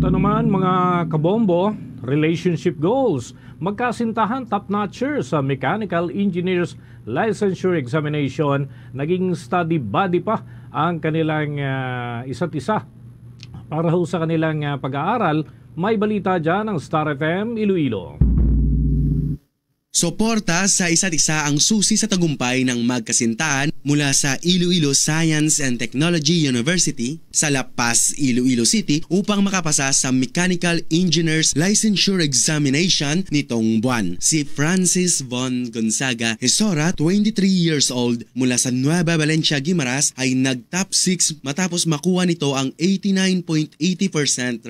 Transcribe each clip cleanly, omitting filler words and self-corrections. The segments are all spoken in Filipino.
Ito naman mga kabombo, relationship goals. Magkasintahan top-notcher sa Mechanical Engineers Licensure Examination. Naging study buddy pa ang kanilang isa't isa. Para ho sa kanilang pag-aaral, may balita dyan ng Star FM Iloilo. Suporta sa isa't isa ang susi sa tagumpay ng magkasintahan mula sa Iloilo Science and Technology University sa La Paz, Iloilo City upang makapasa sa Mechanical Engineers Licensure Examination nitong buwan. Si Francis Von Gonzaga Hesora, 23 years old, mula sa Nueva Valencia, Guimaras ay nag-top 6 matapos makuha nito ang 89.80%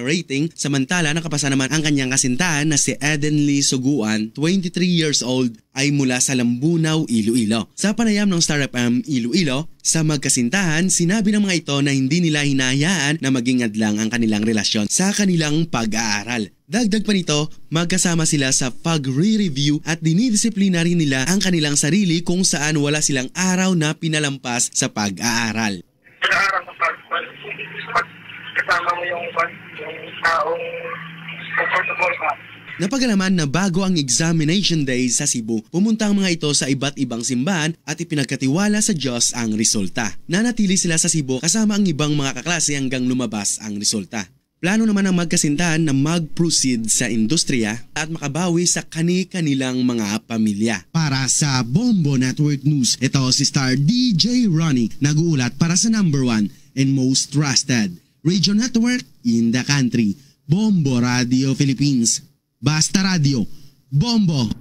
rating, samantala nakapasa naman ang kanyang kasintahan na si Eden Lee Suguan, 23 years old, ay mula sa Lambunaw, Iloilo. Sa panayam ng Star FM Iloilo, sa magkasintahan, sinabi ng mga ito na hindi nila hinahayaan na maging adlang ang kanilang relasyon sa kanilang pag-aaral. Dagdag pa nito, magkasama sila sa pag-re-review at dinidisiplina rin nila ang kanilang sarili kung saan wala silang araw na pinalampas sa pag-aaral. Pag-aaral sa kasama mo yung taong comfortable ka. Napagalaman na bago ang examination day sa Cebu, pumunta ang mga ito sa iba't ibang simbahan at ipinagkatiwala sa Diyos ang resulta. Nanatili sila sa Cebu kasama ang ibang mga kaklase hanggang lumabas ang resulta. Plano naman ang magkasintahan na mag-proceed sa industriya at makabawi sa kani-kanilang mga pamilya. Para sa Bombo Network News, ito si Star DJ Ronnie, nag-uulat para sa number 1 and most trusted radio network in the country, Bombo Radio Philippines. Basta Radio, Bombo!